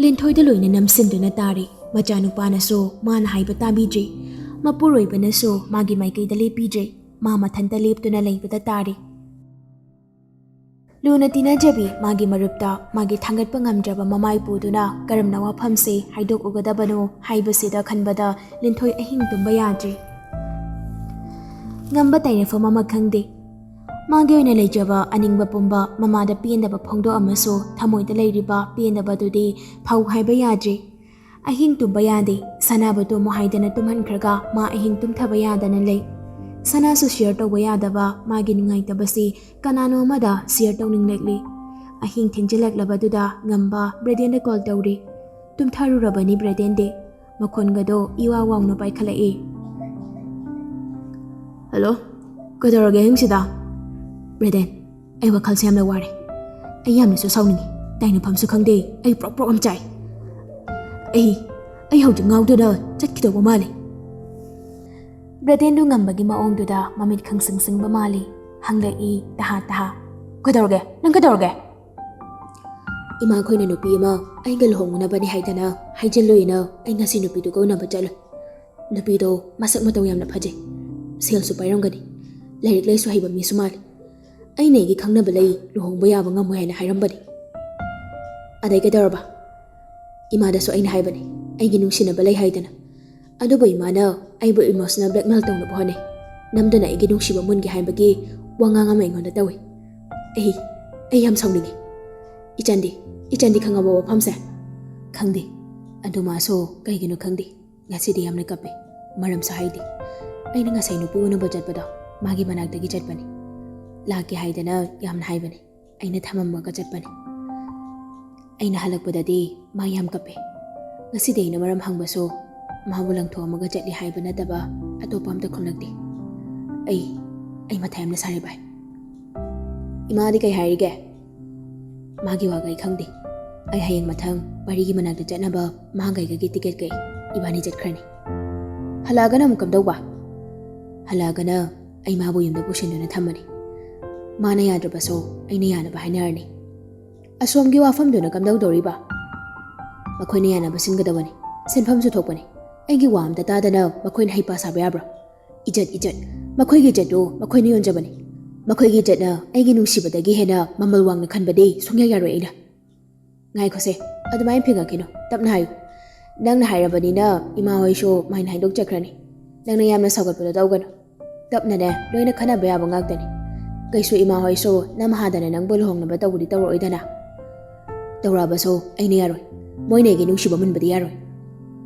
ꯂꯤꯟꯊꯣꯏꯗ ꯂꯣꯏꯅ ꯅꯝꯁꯤꯟꯗꯨꯅ ꯇꯥꯔꯤ꯫ ꯃꯆꯥꯅꯨꯄꯥꯅꯁꯨ ꯃꯥꯅ ꯍꯥꯏꯕ ꯇꯥꯕꯤꯗ꯭ꯔꯤ꯫ ꯃꯄꯨꯔꯣꯏꯕꯅꯁꯨ ꯃꯥꯒꯤ ꯃꯥꯏꯀꯩꯗ ꯂꯦꯞꯄꯤꯗ꯭ꯔꯦ꯫ ꯃꯥ ꯃꯊꯟꯇ ꯂꯦꯞꯇꯨꯅ ꯂꯩꯕꯗ ꯇꯥꯔꯤ꯫ ꯂꯨꯅ ꯇꯤꯟꯅꯖꯕꯤ ꯃꯥꯒꯤ ꯃꯔꯨꯞꯇ ꯃꯥꯒꯤ ꯊꯥꯡꯒꯠꯄ ꯉꯝꯗ꯭ꯔꯕ ꯃꯃꯥꯏ ꯄꯨꯗꯨꯅ ꯀꯔꯝꯅ ꯋꯥꯐꯝꯁꯦ ꯍꯥꯏꯗꯣꯛꯎꯒꯗꯕꯅꯣ ꯍꯥꯏꯕꯁꯤꯗ ꯈꯟꯕꯗ ꯂꯤꯟꯊꯣꯏ ꯑꯍꯤꯡ ꯇꯨꯝꯕ ꯌꯥꯗ꯭ꯔꯤ꯫ ꯉꯝꯕ ꯇꯥꯏꯅꯐꯝ ꯑꯃ ꯈꯪꯗꯦ꯫ ꯃꯥꯒꯤ ꯑꯣꯏꯅ ꯂꯩꯖꯕ ꯑꯅꯤꯡꯕ ꯄꯨꯝꯕ ꯃꯃꯥꯗ ꯄꯦꯟꯗꯕ ꯐꯣꯡꯗꯣꯛꯑꯃꯁꯨ ꯊꯃꯣꯏꯗ ꯂꯩꯔꯤꯕ ꯄꯦꯟꯗꯕꯗꯨꯗꯤ ꯐꯧ ꯍꯥꯏꯕ ꯌꯥꯗ꯭ꯔꯤ꯫ ꯑꯍꯤꯡ ꯇꯨꯝꯕ ꯌꯥꯗꯦ꯫ ꯁꯅꯥꯕꯨ ꯇꯨꯝꯃꯨ ꯍꯥꯏꯗꯅ ꯇꯨꯝꯍꯟꯈ꯭ꯔꯒ ꯃꯥ ꯑꯍꯤꯡ ꯇꯨꯝꯊꯕ ꯌꯥꯗꯅ ꯂꯩ꯫ ꯁꯅꯥꯁꯨ ꯁꯤꯌꯔ ꯇꯧꯕ ꯌꯥꯗꯕ ꯃꯥꯒꯤ ꯅꯨꯡꯉꯥꯏꯇꯕꯁꯤ ꯀꯅꯥꯅꯣ ꯑꯃꯗ ꯁꯤꯌꯔ ꯇꯧꯅꯤꯡꯂꯛꯂꯤ꯫ ꯑꯍꯤꯡ ꯊꯦꯡꯖꯤꯜꯂꯛꯂꯕꯗꯨꯗ ꯉꯝꯕ ꯕ꯭ꯔꯦꯗꯦꯟꯗ ꯀꯣꯜ ꯇꯧꯔꯤ꯫ ꯇꯨꯝꯊꯔꯨꯔꯕꯅꯤ ꯕ꯭ꯔꯦꯗꯦꯟꯗꯤ꯫ ꯃꯈꯣꯟꯒꯗꯣ ꯏꯋꯥ ꯋꯥꯎꯅ ꯄꯥꯏꯈꯠꯂꯛꯏ꯫ ꯍꯜꯂꯣ, ꯀꯩꯗꯧꯔꯒꯦ ꯑꯍꯤꯡꯁꯤꯗ? ꯕ꯭ꯔꯦꯗꯦꯟ, ꯑꯩ ꯋꯥꯈꯜꯁꯦ ꯌꯥꯝꯅ ꯋꯥꯔꯦ꯫ ꯑꯩ ꯌꯥꯝꯅꯁꯨ ꯁꯥꯎꯅꯤꯡꯉꯤ꯫ ꯇꯥꯏꯅꯐꯝꯁꯨ ꯈꯪꯗꯦ꯫ ꯑꯩ ꯄ꯭ꯔꯣꯛ ꯄ꯭ꯔꯣꯛ ꯑꯃ ꯆꯥꯏ꯫ ꯑꯩ ꯍꯧꯖꯤꯛ ꯉꯥꯎꯗꯨꯅ ꯆꯠꯈꯤꯗꯧꯕ ꯃꯥꯜꯂꯤ꯫ ꯕ꯭ꯔꯦꯗꯦꯟꯗꯨ ꯉꯝꯕꯒꯤ ꯃꯑꯣꯡꯗꯨꯗ ꯃꯃꯤꯠ ꯈꯪꯁꯤꯡ ꯁꯤꯡꯕ ꯃꯥꯜꯂꯤ꯫ ꯍꯪꯂꯛꯏ ꯇꯍꯥ ꯇꯍꯥ, ꯀꯩꯗꯧꯔꯒꯦ? ꯅꯪ ꯀꯩꯗꯧꯔꯒꯦ? ꯏꯃꯥꯈꯣꯏꯅ ꯅꯨꯄꯤ ꯑꯃ ꯑꯩꯒ ꯂꯨꯍꯣꯡꯅꯕꯅꯤ ꯍꯥꯏꯗꯅ ꯍꯥꯏꯖꯤꯜꯂꯨꯏꯅ ꯑꯩ ꯉꯁꯤ ꯅꯨꯄꯤꯗꯨꯒ ꯎꯅꯕ ꯆꯠꯂꯨꯏ꯫ ꯅꯨꯄꯤꯗꯣ ꯃꯁꯛ ꯃꯇꯧ ꯌꯥꯝꯅ ꯐꯖꯩ꯫ ꯁꯦꯜꯁꯨ ꯄꯥꯏꯔꯝꯒꯅꯤ꯫ ꯂꯥꯏꯔꯤꯛ ꯂꯥꯏꯁꯨ ꯍꯩꯕ ꯃꯤꯁꯨ ꯃꯥꯜꯂꯤ꯫ ꯑꯩꯅ ꯑꯩꯒꯤ ꯈꯪꯅꯕ ꯂꯩ, ꯂꯨꯍꯣꯡꯕ ꯌꯥꯕ ꯉꯝꯃꯣꯏ ꯍꯥꯏꯅ ꯍꯥꯏꯔꯝꯕꯅꯤ꯫ ꯑꯗꯩ ꯀꯩꯗꯧꯔꯕ? ꯏꯃꯥꯗꯁꯨ ꯑꯩꯅ ꯍꯥꯏꯕꯅꯤ ꯑꯩꯒꯤ ꯅꯨꯡꯁꯤꯅꯕ ꯂꯩ ꯍꯥꯏꯗꯅ꯫ ꯑꯗꯨꯕꯨ ꯏꯃꯥꯅ ꯑꯩꯕꯨ ꯏꯃꯣꯁꯅꯦꯜ ꯕ꯭ꯂꯦꯛꯃꯦꯜ ꯇꯧꯅꯕ ꯍꯣꯠꯅꯩ꯫ ꯅꯝꯗꯨꯅ ꯑꯩꯒꯤ ꯅꯨꯡꯁꯤꯕ ꯃꯨꯟꯒꯦ ꯍꯥꯏꯕꯒꯤ ꯋꯥꯉꯥꯡ ꯑꯃ ꯑꯩꯉꯣꯟꯗ ꯇꯧꯏ꯫ ꯑꯩ ꯌꯥꯝ ꯁꯥꯎꯅꯤꯡꯉꯤ꯫ ꯏꯆꯟꯗꯤ ꯈꯪꯉꯕ ꯋꯥꯐꯝꯁꯦ? ꯈꯪꯗꯦ꯫ ꯑꯗꯨ ꯃꯥꯁꯨ ꯀꯩꯒꯤꯅꯣ ꯈꯪꯗꯦ ꯉꯁꯤꯗꯤ ꯌꯥꯝꯅ ꯀꯞꯄꯦ꯫ ꯃꯔꯝꯁꯨ ꯍꯥꯏꯗꯦ꯫ ꯑꯩꯅ ꯉꯁꯥꯏ ꯅꯨꯄꯤ ꯎꯅꯕ ꯆꯠꯄꯗꯣ ꯃꯥꯒꯤ ꯃꯅꯥꯛꯇꯒꯤ ꯆꯠꯄꯅꯤ꯫ ꯂꯥꯛꯀꯦ ꯍꯥꯏꯗꯅ ꯌꯥꯝꯅ ꯍꯥꯏꯕꯅꯤ꯫ ꯑꯩꯅ ꯊꯝꯃꯝꯃꯒ ꯆꯠꯄꯅꯤ꯫ ꯑꯩꯅ ꯍꯜꯂꯛꯄꯗꯗꯤ ꯃꯥ ꯌꯥꯝ ꯀꯞꯄꯦ꯫ ꯉꯁꯤꯗꯤ ꯑꯩꯅ ꯃꯔꯝ ꯍꯪꯕꯁꯨ ꯃꯥꯕꯨ ꯂꯪꯊꯣꯛꯑꯝꯃꯒ ꯆꯠꯂꯤ ꯍꯥꯏꯕ ꯅꯠꯇꯕ ꯑꯇꯣꯞꯄ ꯑꯝꯇ ꯈꯨꯝꯂꯛꯇꯦ꯫ ꯑꯩ ꯃꯊꯥ ꯌꯥꯝꯅ ꯁꯥꯔꯦ ꯚꯥꯏ꯫ ꯏꯃꯥꯗꯤ ꯀꯩ ꯍꯥꯏꯔꯤꯒꯦ? ꯃꯥꯒꯤ ꯋꯥꯒꯩ ꯈꯪꯗꯦ ꯑꯩ ꯍꯌꯦꯡ ꯃꯊꯪ ꯄꯔꯤꯒꯤ ꯃꯅꯥꯛꯇ ꯆꯠꯅꯕ ꯃꯥꯒꯩꯒꯒꯤ ꯇꯤꯀꯦꯠ ꯀꯩ ꯏꯕꯥꯅꯤ ꯆꯠꯈ꯭ꯔꯅꯤ ꯍꯜꯂꯛꯑꯒꯅ ꯑꯃꯨꯛ ꯀꯝꯗꯧꯕ ꯍꯜꯂꯛꯑꯒꯅ ꯑꯩ ꯃꯥꯕꯨ ꯌꯨꯝꯗ ꯄꯨꯁꯤꯟꯗꯨꯅ ꯊꯝꯃꯅꯤ ꯃꯥꯅ ꯌꯥꯗ꯭ꯔꯕꯁꯨ ꯑꯩꯅ ꯌꯥꯅꯕ ꯍꯥꯏꯅꯔꯅꯤ ꯑꯁꯣꯝꯒꯤ ꯋꯥꯐꯝꯗꯨꯅ ꯀꯝꯗꯧꯗꯧꯔꯤꯕ ꯃꯈꯣꯏꯅ ꯌꯥꯅꯕ ꯁꯤꯟꯒꯗꯕꯅꯤ ꯁꯤꯟꯐꯝꯁꯨ ꯊꯣꯛꯄꯅꯤ ꯑꯩꯒꯤ ꯋꯥ ꯑꯝꯇ ꯇꯥꯗꯅ ꯃꯈꯣꯏꯅ ꯍꯩꯄꯥ ꯁꯥꯕ ꯌꯥꯕ꯭ꯔꯥ ꯏꯖꯠ ꯃꯈꯣꯏꯒꯤ ꯏꯖꯠꯇꯨ ꯃꯈꯣꯏꯅ ꯌꯣꯟꯖꯕꯅꯤ ꯃꯈꯣꯏꯒꯤ ꯏꯖꯠꯅ ꯑꯩꯒꯤ ꯅꯨꯡꯁꯤꯕꯗꯒꯤ ꯍꯦꯟꯅ ꯃꯃꯜ ꯋꯥꯡꯅ ꯈꯟꯕꯗꯤ ꯁꯨꯡꯌꯥ ꯌꯥꯔꯣꯏ ꯑꯩꯅ ꯉꯥꯏꯈꯣꯁꯦ ꯑꯗꯨꯃꯥꯏꯅ ꯐꯤꯡꯉꯛꯈꯤꯅꯨ ꯇꯞꯅ ꯍꯥꯏꯌꯨ ꯅꯪꯅ ꯍꯥꯏꯔꯕꯅꯤꯅ ꯏꯃꯥ ꯍꯣꯏꯁꯨ ꯃꯥꯏꯅ ꯍꯥꯏꯗꯣꯛꯆꯈ꯭ꯔꯅꯤ ꯅꯪꯅ ꯌꯥꯝꯅ ꯁꯧꯒꯠꯄꯗꯣ ꯇꯧꯒꯅꯨ ꯇꯞꯅꯅꯦ ꯂꯣꯏꯅ ꯈꯟꯅꯕ ꯌꯥꯕ ꯉꯥꯛꯇꯅꯤ ꯀꯩꯁꯨ ꯏꯃꯥ ꯍꯣꯏꯁꯨ ꯅꯝꯍꯥꯗꯅ ꯅꯪꯕꯨ ꯂꯨꯍꯣꯡꯅꯕ ꯇꯧꯕꯗꯤ ꯇꯧꯔꯛꯑꯣꯏꯗꯅ ꯇꯧꯔꯛꯑꯕꯁꯨ ꯑꯩꯅ ꯌꯥꯔꯣꯏ ꯃꯣꯏꯅ ꯑꯩꯒꯤ ꯅꯨꯡꯁꯤꯕ ꯃꯨꯟꯕꯗꯤ ꯌꯥꯔꯣꯏ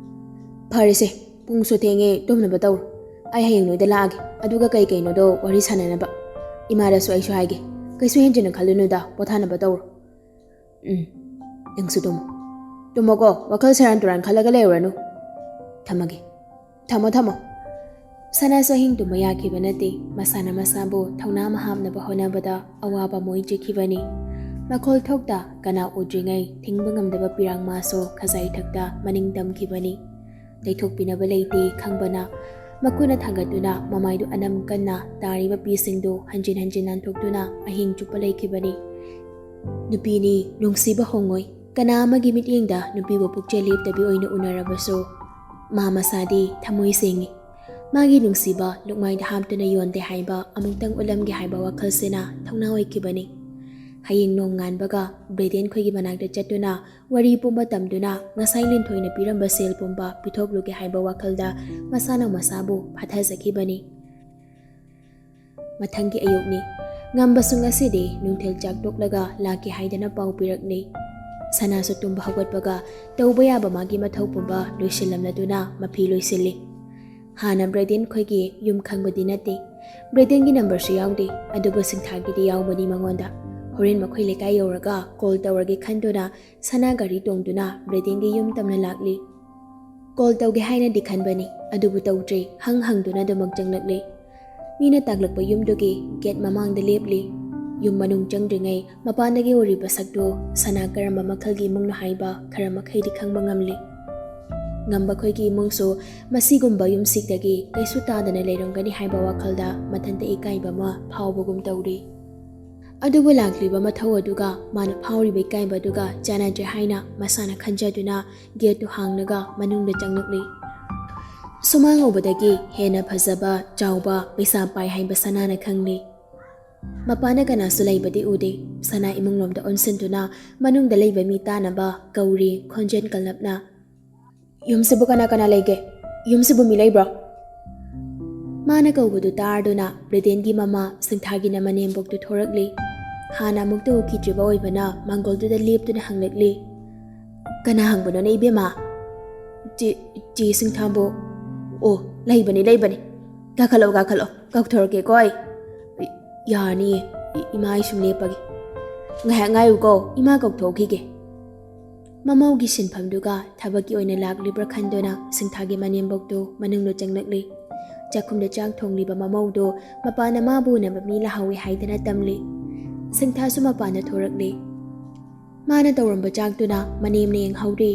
ꯐꯔꯦꯁꯦ ꯄꯨꯡꯁꯨ ꯊꯦꯡꯉꯦ ꯇꯨꯝꯅꯕ ꯇꯧꯔꯣ ꯑꯩ ꯍꯌꯦꯡ ꯅꯣꯏꯗ ꯂꯥꯛꯑꯒꯦ ꯑꯗꯨꯒ ꯀꯩꯅꯣꯗꯣ ꯋꯥꯔꯤ ꯁꯥꯟꯅꯅꯕ ꯏꯃꯥꯗꯁꯨ ꯑꯩꯁꯨ ꯍꯥꯏꯒꯦ ꯀꯩꯁꯨ ꯍꯦꯟꯖꯤꯟꯅ ꯈꯜꯂꯨꯅꯨꯗ ꯄꯣꯊꯥꯅꯕ ꯇꯧꯔꯣ ꯅꯪꯁꯨ ꯇꯨꯝꯃꯣꯀꯣ ꯋꯥꯈꯜ ꯁꯦꯔꯥꯟ ꯇꯨꯔꯥꯟ ꯈꯜꯂꯒ ꯂꯩꯔꯨꯔꯅꯨ ꯊꯝꯃꯒꯦ ꯊꯝꯃꯣ ꯁꯅꯥꯁꯨ ꯑꯍꯤꯡ ꯇꯨꯝꯕ ꯌꯥꯈꯤꯕ ꯅꯠꯇꯦ ꯃꯁꯥꯅ ꯃꯁꯥꯕꯨ ꯊꯧꯅꯥ ꯃꯍꯥꯞꯅꯕ ꯍꯣꯠꯅꯕꯗ ꯑꯋꯥꯕ ꯃꯣꯏꯖꯈꯤꯕꯅꯤ ꯃꯈꯣꯜ ꯊꯣꯛꯇ ꯀꯅꯥ ꯎꯗ꯭ꯔꯤꯉꯩ ꯊꯤꯡꯕ ꯉꯝꯗꯕ ꯄꯤꯔꯥꯡ ꯃꯥꯁꯨ ꯈꯖꯥꯏ ꯊꯛꯇ ꯃꯅꯤꯡ ꯇꯝꯈꯤꯕꯅꯤ ꯇꯩꯊꯣꯛꯄꯤꯅꯕ ꯂꯩꯇꯦ ꯈꯪꯕꯅ ꯃꯈꯨꯠꯅ ꯊꯥꯡꯒꯠꯇꯨꯅ ꯃꯃꯥꯏꯗꯨ ꯑꯅꯝ ꯀꯟꯅ ꯇꯥꯔꯤꯕ ꯄꯤꯁꯤꯡꯗꯨ ꯍꯟꯖꯤꯟ ꯍꯟꯖꯤꯟ ꯅꯥꯟꯊꯣꯛꯇꯨꯅ ꯑꯍꯤꯡ ꯆꯨꯞꯄ ꯂꯩꯈꯤꯕꯅꯤ ꯅꯨꯄꯤꯅꯤ ꯅꯨꯡꯁꯤꯕ ꯍꯣꯡꯉꯣꯏ ꯀꯅꯥ ꯑꯃꯒꯤ ꯃꯤꯠꯌꯦꯡꯗ ꯅꯨꯄꯤꯕꯨ ꯄꯨꯛꯆꯦꯜ ꯂꯦꯞꯇꯕꯤ ꯑꯣꯏꯅ ꯎꯅꯔꯕꯁꯨ ꯃꯥ ꯃꯁꯥꯗꯤ ꯊꯃꯣꯏ ꯁꯦꯡꯉꯤ ꯃꯥꯒꯤ ꯅꯨꯡꯁꯤꯕ ꯂꯨꯛꯃꯥꯏꯗ ꯍꯥꯞꯇꯨꯅ ꯌꯣꯟꯗꯦ ꯍꯥꯏꯕ ꯑꯃꯨꯛꯇꯪ ꯎꯠꯂꯝꯒꯦ ꯍꯥꯏꯕ ꯋꯥꯈꯜꯁꯤꯅ ꯊꯧꯅꯥ ꯑꯣꯏꯈꯤꯕꯅꯤ ꯍꯌꯦꯡ ꯅꯣꯡ ꯉꯥꯟꯕꯒ ꯕ꯭ꯔꯦꯗꯦꯟ ꯈꯣꯏꯒꯤ ꯃꯅꯥꯛꯇ ꯆꯠꯇꯨꯅ ꯋꯥꯔꯤ ꯄꯨꯝꯕ ꯇꯝꯗꯨꯅ ꯉꯁꯥꯏ ꯂꯤꯟꯊꯣꯏꯅ ꯄꯤꯔꯝꯕ ꯁꯦꯜ ꯄꯨꯝꯕ ꯄꯤꯊꯣꯛꯂꯨꯒꯦ ꯍꯥꯏꯕ ꯋꯥꯈꯜꯗ ꯃꯁꯥꯅ ꯃꯁꯥꯕꯨ ꯐꯥꯊꯖꯈꯤꯕꯅꯤ ꯃꯊꯪꯒꯤ ꯑꯌꯨꯛꯅꯤ ꯉꯝꯕꯁꯨ ꯉꯁꯤꯗꯤ ꯅꯨꯡꯊꯤꯜ ꯆꯥꯛ ꯇꯣꯛꯂꯒ ꯂꯥꯛꯀꯦ ꯍꯥꯏꯗꯅ ꯄꯥꯎ ꯄꯤꯔꯛꯂꯤ ꯁꯅꯥꯁꯨ ꯇꯨꯝꯕ ꯍꯧꯒꯠꯄꯒ ꯇꯧꯕ ꯌꯥꯕ ꯃꯥꯒꯤ ꯃꯊꯧ ꯄꯨꯝꯕ ꯂꯣꯏꯁꯤꯜꯂꯝꯂꯗꯨꯅ ꯃꯐꯤ ꯂꯣꯏꯁꯤꯜꯂꯤ ꯍꯥꯟꯅ ꯕ꯭ꯔꯦꯗꯦꯟ ꯈꯣꯏꯒꯤ ꯌꯨꯝ ꯈꯪꯕꯗꯤ ꯅꯠꯇꯦ ꯕ꯭ꯔꯦꯗꯦꯟꯒꯤ ꯅꯝꯕꯔꯁꯨ ꯌꯥꯎꯗꯦ ꯑꯗꯨꯕꯨ ꯁꯤꯡꯊꯥꯒꯤꯗꯤ ꯌꯥꯎꯕꯅꯤ ꯃꯉꯣꯟꯗ ꯍꯣꯔꯦꯟ ꯃꯈꯣꯏ ꯂꯩꯀꯥꯏ ꯌꯧꯔꯒ ꯀꯣꯜ ꯇꯧꯔꯒꯦ ꯈꯟꯗꯨꯅ ꯁꯅꯥ ꯒꯥꯔꯤ ꯇꯣꯡꯗꯨꯅ ꯕ꯭ꯔꯦꯗꯦꯟꯒꯤ ꯌꯨꯝ ꯇꯝꯅ ꯂꯥꯛꯂꯤ ꯀꯣꯜ ꯇꯧꯒꯦ ꯍꯥꯏꯅꯗꯤ ꯈꯟꯕꯅꯤ ꯑꯗꯨꯕꯨ ꯇꯧꯗ꯭ꯔꯦ ꯍꯪꯗꯨꯅ ꯑꯗꯨꯃꯛ ꯆꯪꯂꯛꯂꯤ ꯃꯤꯅ ꯇꯥꯛꯂꯛꯄ ꯌꯨꯝꯗꯨꯒꯤ ꯒꯦꯠ ꯃꯃꯥꯡꯗ ꯂꯦꯞꯂꯤ ꯌꯨꯝ ꯃꯅꯨꯡ ꯆꯪꯗ꯭ꯔꯤꯉꯩ ꯃꯄꯥꯟꯗꯒꯤ ꯎꯔꯤꯕ ꯁꯛꯇꯨ ꯁꯅꯥ ꯀꯔꯝꯕ ꯃꯈꯜꯒꯤ ꯏꯃꯨꯡꯅꯣ ꯍꯥꯏꯕ ꯈꯔ ꯃꯈꯩꯗꯤ ꯈꯪꯕ ꯉꯝꯂꯤ ꯉꯝꯕ ꯈꯣꯏꯒꯤ ꯏꯃꯨꯡꯁꯨ ꯃꯁꯤꯒꯨꯝꯕ ꯌꯨꯝꯁꯤꯗꯒꯤ ꯀꯩꯁꯨ ꯇꯥꯗꯅ ꯂꯩꯔꯝꯒꯅꯤ ꯍꯥꯏꯕ ꯋꯥꯈꯜꯗ ꯃꯊꯟꯇ ꯏꯀꯥꯏꯕ ꯑꯃ ꯐꯥꯎꯕꯒꯨꯝ ꯇꯧꯔꯤ ꯑꯗꯨꯕꯨ ꯂꯥꯛꯂꯤꯕ ꯃꯊꯧ ꯑꯗꯨꯒ ꯃꯥꯅ ꯐꯥꯎꯔꯤꯕ ꯏꯀꯥꯏꯕ ꯑꯗꯨꯒ ꯆꯥꯟꯅꯗ꯭ꯔꯦ ꯍꯥꯏꯅ ꯃꯁꯥꯅ ꯈꯟꯖꯗꯨꯅ ꯒꯦꯠꯇꯨ ꯍꯥꯡꯂꯒ ꯃꯅꯨꯡꯗ ꯆꯪꯂꯛꯂꯤ ꯁꯨꯃꯥꯡ ꯎꯕꯗꯒꯤ ꯍꯦꯟꯅ ꯐꯖꯕ ꯆꯥꯎꯕ ꯄꯩꯁꯥ ꯄꯥꯏ ꯍꯥꯏꯕ ꯁꯅꯥꯅ ꯈꯪꯂꯤ ꯃꯄꯥꯅ ꯀꯅꯥꯁꯨ ꯂꯩꯕꯗꯤ ꯎꯗꯦ ꯁꯅꯥ ꯏꯃꯨꯡꯂꯣꯝꯗ ꯑꯣꯟꯁꯤꯟꯗꯨꯅ ꯃꯅꯨꯡꯗ ꯂꯩꯕ ꯃꯤ ꯇꯥꯅꯕ ꯀꯧꯔꯤ ꯈꯣꯟꯖꯦꯜ ꯀꯜꯂꯞꯅ ꯌꯨꯝꯁꯤꯕꯨ ꯀꯅꯥ ꯂꯩꯒꯦ ꯌꯨꯝꯁꯤꯕꯨ ꯃꯤ ꯂꯩꯕ꯭ꯔꯣ ꯃꯥꯅ ꯀꯧꯕꯗꯨ ꯇꯥꯔꯗꯨꯅ ꯕ꯭ꯔꯦꯗꯦꯟꯒꯤ ꯃꯃꯥ ꯁꯤꯡꯊꯥꯒꯤꯅ ꯃꯅꯦꯝꯕꯣꯛꯇꯨ ꯊꯣꯔꯛꯂꯤ ꯍꯥꯟꯅ ꯑꯃꯨꯛꯇ ꯎꯈꯤꯗ꯭ꯔꯤꯕ ꯑꯣꯏꯕꯅ ꯃꯥꯡꯒꯣꯜꯗꯨꯗ ꯂꯦꯞꯇꯨꯅ ꯍꯪꯂꯛꯂꯤ ꯀꯅꯥ ꯍꯪꯕꯅꯣꯅꯦ ꯏꯕꯦꯝꯃ ꯆꯦ ꯁꯤꯡꯊꯥꯕꯨ ꯑꯣ ꯂꯩꯕꯅꯤ ꯀꯥꯈꯠꯂꯣ ꯀꯧꯊꯣꯔꯛꯀꯦꯀꯣ ꯑꯩ ꯌꯥꯔꯅꯤꯌꯦ ꯏꯃꯥ ꯑꯩ ꯁꯨꯝ ꯂꯦꯞꯄꯒꯦ ꯉꯥꯏꯍꯥꯛ ꯉꯥꯏꯌꯨꯀꯣ ꯏꯃꯥ ꯀꯧꯊꯣꯛꯈꯤꯒꯦ ꯃꯃꯧꯒꯤ ꯁꯤꯟꯐꯝꯗꯨꯒ ꯊꯕꯛꯀꯤ ꯑꯣꯏꯅ ꯂꯥꯛꯂꯤꯕ꯭ꯔꯥ ꯈꯟꯗꯨꯅ ꯁꯤꯡꯊꯥꯒꯤ ꯃꯅꯦꯝꯕꯣꯛꯇꯨ ꯃꯅꯨꯡꯗ ꯆꯪꯂꯛꯂꯤ ꯆꯥꯛꯈꯨꯝꯗ ꯆꯥꯛ ꯊꯣꯡꯂꯤꯕ ꯃꯃꯧꯗꯨ ꯃꯄꯥꯅ ꯃꯥꯕꯨ ꯎꯅꯕ ꯃꯤ ꯂꯥꯛꯍꯧꯏ ꯍꯥꯏꯗꯅ ꯇꯝꯂꯤ ꯁꯤꯡꯊꯥꯁꯨ ꯃꯄꯥꯟꯗ ꯊꯣꯔꯛꯂꯤ ꯃꯥꯅ ꯇꯧꯔꯝꯕ ꯆꯥꯛꯇꯨꯅ ꯃꯅꯦꯝꯅ ꯌꯦꯡꯍꯧꯔꯤ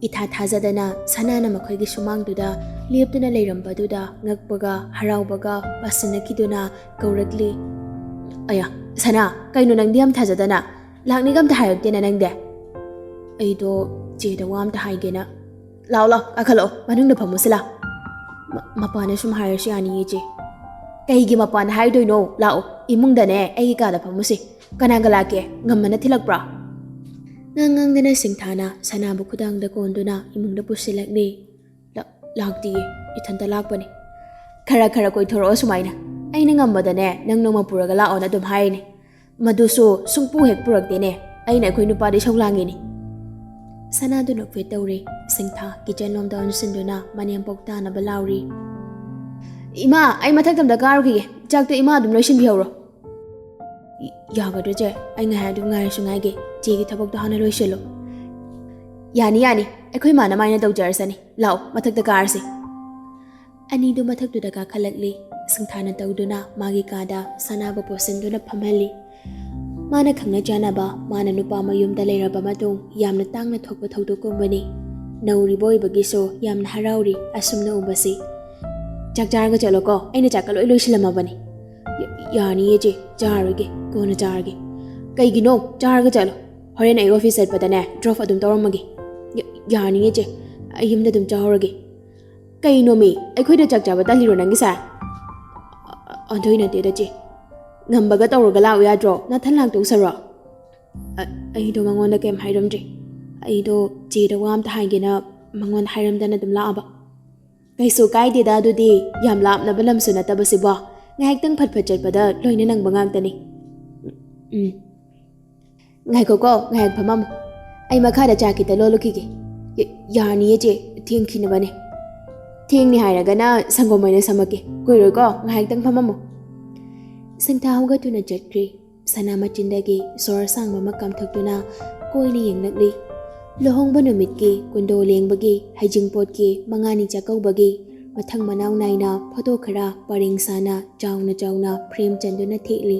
ꯏꯊꯥ ꯊꯥꯖꯗꯅ ꯁꯅꯥꯅ ꯃꯈꯣꯏꯒꯤ ꯁꯨꯃꯥꯡꯗꯨꯗ ꯂꯦꯞꯇꯨꯅ ꯂꯩꯔꯝꯕꯗꯨꯗ ꯉꯛꯄꯒ ꯍꯔꯥꯎꯕꯒ ꯄꯥꯁꯟꯅꯈꯤꯗꯨꯅ ꯀꯧꯔꯛꯂꯤ ꯑꯌꯥ ꯁꯅꯥ ꯀꯩꯅꯣ ꯅꯪꯗꯤ ꯌꯥꯝ ꯊꯥꯖꯗꯅ ꯂꯥꯛꯅꯤꯒ ꯑꯝꯇ ꯍꯥꯏꯔꯛꯇꯦꯅ ꯅꯪꯗꯤ ꯑꯩꯗꯣ ꯆꯦꯗ ꯋꯥ ꯑꯝꯇ ꯍꯥꯏꯒꯦꯅ ꯂꯥꯛꯑꯣ ꯀꯥꯈꯠꯂꯛꯑꯣ ꯃꯅꯨꯡꯗ ꯐꯝꯃꯨꯁꯤ ꯃꯄꯥꯅ ꯁꯨꯝ ꯍꯥꯏꯔꯁꯨ ꯌꯥꯅꯤꯌꯦ ꯆꯦ ꯀꯩꯒꯤ ꯃꯄꯥꯅ ꯍꯥꯏꯗꯣꯏꯅꯣ ꯂꯥꯛꯑꯣ ꯏꯃꯨꯡꯗꯅꯦ ꯑꯩꯒꯤ ꯀꯥꯗ ꯐꯝꯃꯨꯁꯤ ꯀꯅꯥꯒ ꯂꯥꯛꯀꯦ ꯉꯝꯃꯅ ꯊꯤꯜꯂꯛꯄ꯭ꯔꯥ ꯉꯥꯡꯗꯅ ꯁꯤꯡꯊꯥꯅ ꯁꯅꯥꯕꯨ ꯈꯨꯗꯥꯡꯗ ꯀꯣꯟꯗꯨꯅ ꯏꯃꯨꯡꯗ ꯄꯨꯁꯤꯜꯂꯛꯂꯤ ꯂꯥꯛꯇꯤꯌꯦ ꯏꯊꯟꯇ ꯂꯥꯛꯄꯅꯤ ꯈꯔ ꯀꯣꯏꯊꯣꯔꯛꯑꯣ ꯁꯨꯃꯥꯏꯅ ꯑꯩꯅ ꯉꯝꯕꯗꯅꯦ ꯅꯪ ꯅꯣꯡꯃ ꯄꯨꯔꯒ ꯂꯥꯛꯑꯣꯅ ꯑꯗꯨꯝ ꯍꯥꯏꯔꯤꯅꯤ ꯃꯗꯨꯁꯨ ꯁꯨꯡꯄꯨ ꯍꯦꯛ ꯄꯨꯔꯛꯇꯦꯅꯦ ꯑꯩꯅ ꯑꯩꯈꯣꯏ ꯅꯨꯄꯥꯗꯤ ꯏꯁꯧ ꯂꯥꯡꯉꯤꯅꯤ ꯁꯅꯥꯗꯨ ꯅꯣꯛꯐꯦꯠ ꯇꯧꯔꯤ ꯁꯤꯡꯊꯥ ꯀꯤꯆꯟꯂꯣꯝꯗ ꯑꯣꯟꯁꯤꯟꯗꯨꯅ ꯃꯅꯦꯝꯄꯣꯛ ꯇꯥꯅꯕ ꯂꯥꯎꯔꯤ ꯏꯃꯥ ꯑꯩ ꯃꯊꯛꯇ ꯑꯝꯇ ꯀꯥꯔꯨꯈꯤꯒꯦ ꯆꯥꯛꯇꯣ ꯏꯃꯥ ꯑꯗꯨꯝ ꯂꯣꯏꯁꯤꯟꯕꯤꯍꯧꯔꯣ ꯌꯥꯒꯗ꯭ꯔꯣ ꯆꯦ ꯑꯩ ꯉꯥꯏꯍꯥꯛ ꯑꯗꯨꯝ ꯉꯥꯏꯔꯁꯨ ꯉꯥꯏꯒꯦ ꯆꯦꯒꯤ ꯊꯕꯛꯇꯣ ꯍꯥꯟꯅ ꯂꯣꯏꯁꯤꯜꯂꯣ ꯌꯥꯅꯤ ꯑꯩꯈꯣꯏ ꯃꯥꯅ ꯃꯥꯏꯅ ꯇꯧꯖꯔꯁꯅꯤ ꯂꯥꯛꯑꯣ ꯃꯊꯛꯇ ꯀꯥꯔꯁꯤ ꯑꯅꯤꯗꯨ ꯃꯊꯛꯇꯨꯗ ꯀꯥꯈꯠꯂꯛꯂꯤ ꯁꯤꯡꯊꯥꯅ ꯇꯧꯗꯨꯅ ꯃꯥꯒꯤ ꯀꯥꯗ ꯁꯅꯥꯕꯨ ꯄꯣꯠꯁꯤꯟꯗꯨꯅ ꯐꯝꯍꯜꯂꯤ ꯃꯥꯅ ꯈꯪꯅ ꯆꯥꯟꯅꯕ ꯃꯥꯅ ꯅꯨꯄꯥ ꯃꯌꯨꯝꯗ ꯂꯩꯔꯕ ꯃꯇꯨꯡ ꯌꯥꯝꯅ ꯇꯥꯡꯅ ꯊꯣꯛꯄ ꯊꯧꯗꯣꯛꯀꯨꯝꯕꯅꯤ꯫ ꯅꯧꯔꯤꯕ ꯑꯣꯏꯕꯒꯤꯁꯨ ꯌꯥꯝꯅ ꯍꯔꯥꯎꯔꯤ ꯑꯁꯨꯝꯅ ꯎꯕꯁꯤ꯫ ꯆꯥꯛ ꯆꯥꯔꯒ ꯆꯠꯂꯣꯀꯣ, ꯑꯩꯅ ꯆꯥꯛꯀ ꯂꯣꯏ ꯂꯣꯏꯁꯤꯜꯂꯝꯃꯕꯅꯤ꯫ ꯌꯥꯅꯤꯌꯦ ꯆꯦ, ꯆꯥꯔꯣꯏꯒꯦ, ꯀꯣꯟꯅ ꯆꯥꯔꯒꯦ꯫ ꯀꯩꯒꯤꯅꯣ? ꯆꯥꯔꯒ ꯆꯠꯂꯣ, ꯍꯣꯔꯦꯟ ꯑꯩ ꯑꯣꯐꯤꯁ ꯆꯠꯄꯗꯅꯦ ꯗ꯭ꯔꯣꯞ ꯑꯗꯨꯝ ꯇꯧꯔꯝꯃꯒꯦ꯫ ꯌꯥꯅꯤꯌꯦ ꯆꯦ, ꯑꯩ ꯌꯨꯝꯗ ꯑꯗꯨꯝ ꯆꯥꯍꯧꯔꯒꯦ꯫ ꯀꯩꯅꯣ ꯃꯤ, ꯑꯩꯈꯣꯏꯗ ꯆꯥꯛ ꯆꯥꯕ ꯇꯜꯂꯤꯔꯣ ꯅꯪꯒꯤꯁꯦ? ꯑꯗꯨꯏ ꯅꯠꯇꯦꯗ ꯆꯦ, ꯉꯝꯕꯒ ꯇꯧꯔꯒ ꯂꯥꯛꯎ ꯌꯥꯗ꯭ꯔꯣ, ꯅꯊꯟ ꯂꯥꯛꯇꯧꯁꯔꯣ? ꯑꯩꯗꯣ ꯃꯉꯣꯟꯗ ꯀꯩꯝ ꯍꯥꯏꯔꯝꯗ꯭ꯔꯤ, ꯑꯩꯗꯣ ꯆꯦꯗ ꯋꯥ ꯑꯝꯇ ꯍꯥꯏꯒꯦꯅ ꯃꯉꯣꯟꯗ ꯍꯥꯏꯔꯝꯗꯅ ꯑꯗꯨꯝ ꯂꯥꯛꯑꯕ꯫ ꯀꯩꯁꯨ ꯀꯥꯏꯗꯦꯗ ꯑꯗꯨꯗꯤ, ꯌꯥꯝ ꯂꯥꯞꯅꯕ ꯂꯝꯁꯨ ꯅꯠꯇꯕꯁꯤꯕꯣ, ꯉꯥꯏꯍꯥꯛꯇꯪ ꯐꯠ ꯐꯠ ꯆꯠꯄꯗ ꯂꯣꯏꯅ ꯅꯪꯕ ꯉꯥꯛꯇꯅꯤ꯫ ꯉꯥꯏꯈꯣꯀꯣ, ꯉꯥꯏꯍꯥꯛ ꯐꯝꯃꯝꯃꯨ, ꯑꯩ ꯃꯈꯥꯗ ꯆꯥ ꯈꯤꯇ ꯂꯣꯜꯂꯨꯈꯤꯒꯦ꯫ ꯌꯥꯅꯤꯌꯦ ꯆꯦ, ꯊꯦꯡꯈꯤꯅꯕꯅꯦ꯫ ꯊꯦꯡꯅꯤ ꯍꯥꯏꯔꯒꯅ ꯁꯪꯒꯣꯝ ꯑꯣꯏꯅ ꯁꯝꯃꯛꯀꯦ, ꯀꯨꯏꯔꯣꯏꯀꯣ, ꯉꯥꯏꯍꯥꯛꯇꯪ ꯐꯝꯃꯝꯃꯨ꯫ ꯁꯤꯡꯊꯥ ꯍꯧꯒꯠꯇꯨꯅ ꯆꯠꯈ꯭ꯔꯤ꯫ ꯁꯅꯥ ꯃꯆꯤꯟꯗꯒꯤ ꯁꯣꯔ ꯁꯥꯡꯕ ꯑꯃ ꯀꯥꯝꯊꯣꯛꯇꯨꯅ ꯀꯣꯏꯅ ꯌꯦꯡꯂꯛꯂꯤ꯫ ꯂꯨꯍꯣꯡꯕ ꯅꯨꯃꯤꯠꯀꯤ, ꯀꯨꯟꯗꯣ ꯂꯦꯡꯕꯒꯤ, ꯍꯩꯖꯤꯡꯄꯣꯠꯀꯤ, ꯃꯉꯥꯅꯤ ꯆꯥꯛꯀꯧꯕꯒꯤ ꯃꯊꯪ ꯃꯅꯥꯎ ꯅꯥꯏꯅ ꯐꯣꯇꯣ ꯈꯔ ꯄꯔꯦꯡ ꯁꯥꯅ ꯆꯥꯎꯅ ꯆꯥꯎꯅ ꯐ꯭ꯔꯦꯝ ꯆꯟꯗꯨꯅ ꯊꯦꯠꯂꯤ꯫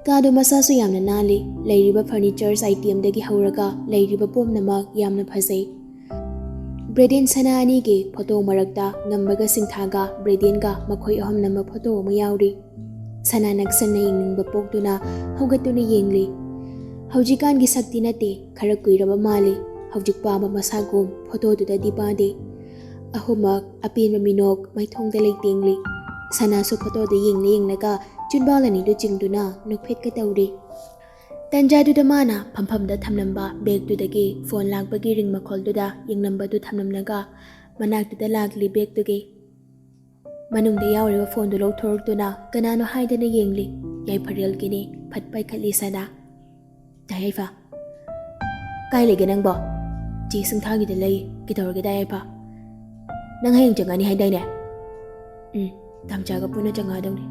ꯀꯥꯗꯨ ꯃꯁꯥꯁꯨ ꯌꯥꯝꯅ ꯅꯥꯜꯂꯤ꯫ ꯂꯩꯔꯤꯕ ꯐꯔꯅꯤꯆꯔꯁ ꯑꯥꯏꯇꯦꯝꯗꯒꯤ ꯍꯧꯔꯒ ꯂꯩꯔꯤꯕ ꯄꯨꯝꯅꯃꯛ ꯌꯥꯝꯅ ꯐꯖꯩ꯫ ꯕ꯭ꯔꯦꯗꯦꯟ ꯁꯅꯥ ꯑꯅꯤꯒꯤ ꯐꯣꯇꯣ ꯃꯔꯛꯇ ꯉꯝꯕꯒ ꯁꯤꯡꯊꯥꯒ ꯕ꯭ꯔꯦꯗꯦꯟꯒ ꯃꯈꯣꯏ ꯑꯍꯨꯝ ꯅꯝꯕ ꯐꯣꯇꯣ ꯑꯃ ꯌꯥꯎꯔꯤ꯫ ꯁꯅꯥ ꯅꯛꯁꯟꯅ ꯌꯦꯡꯅꯤꯡꯕ ꯄꯣꯛꯇꯨꯅ ꯍꯧꯒꯠꯇꯨꯅ ꯌꯦꯡꯂꯤ꯫ ꯍꯧꯖꯤꯛꯀꯥꯟꯒꯤ ꯁꯛꯇꯤ ꯅꯠꯇꯦ, ꯈꯔ ꯀꯨꯏꯔꯕ ꯃꯥꯜꯂꯤ꯫ ꯍꯧꯖꯤꯛ ꯄꯥꯕ ꯃꯁꯥꯒꯨꯝ ꯐꯣꯇꯣꯗꯨꯗꯗꯤ ꯄꯥꯗꯦ꯫ ꯑꯍꯨꯝꯃꯛ ꯑꯄꯦꯟꯕ ꯃꯤꯅꯣꯛ ꯃꯥꯏꯊꯣꯡꯗ ꯂꯩꯇꯦꯡꯂꯤ꯫ ꯁꯅꯥꯁꯨ ꯐꯣꯇꯣꯗ ꯌꯦꯡꯂ ꯌꯦꯡꯂꯒ ꯆꯤꯟꯕꯥꯜ ꯑꯅꯤꯗꯨ ꯆꯤꯡꯗꯨꯅ ꯅꯣꯛꯐꯦꯠꯀ ꯇꯧꯔꯤ꯫ ꯇꯟꯖꯥꯗꯨꯗ ꯃꯥꯅ ꯐꯝꯐꯝꯗ ꯊꯝꯂꯝꯕ ꯕꯦꯒꯇꯨꯗꯒꯤ ꯐꯣꯟ ꯂꯥꯛꯄꯒꯤ ꯔꯤꯡ ꯃꯈꯣꯜꯗꯨꯗ ꯌꯦꯡꯂꯝꯕꯗꯨ ꯊꯝꯂꯝꯂꯒ ꯃꯅꯥꯛꯇꯨꯗ ꯂꯥꯛꯂꯤ ꯕꯦꯒꯇꯨꯒꯤ ꯃꯅꯨꯡꯗ ꯌꯥꯎꯔꯤꯕ ꯐꯣꯟꯗꯨ ꯂꯧꯊꯣꯔꯛꯇꯨꯅ ꯀꯅꯥꯅꯣ ꯍꯥꯏꯗꯅ ꯌꯦꯡꯂꯤ꯫ ꯌꯥꯏꯐꯔꯦꯜꯒꯤꯅꯤ꯫ ꯐꯠ ꯄꯥꯏꯈꯠꯂꯤ ꯁꯅꯥ꯫ ꯗꯥꯌꯥꯏꯐ, ꯀꯥꯏ ꯂꯩꯒꯦ ꯅꯪꯕꯣ? ꯆꯦ ꯁꯤꯡꯊꯥꯒꯤꯗ ꯂꯩ꯫ ꯀꯩꯗꯧꯔꯒꯦ ꯗꯥꯌꯥꯏꯐ? ꯅꯪ ꯍꯌꯦꯡ ꯆꯪꯉꯅꯤ ꯍꯥꯏꯗꯥꯏꯅꯦ? ꯇꯥꯝꯆꯥꯒ ꯄꯨꯟꯅ ꯆꯪꯉꯛꯑꯗꯧꯅꯤ꯫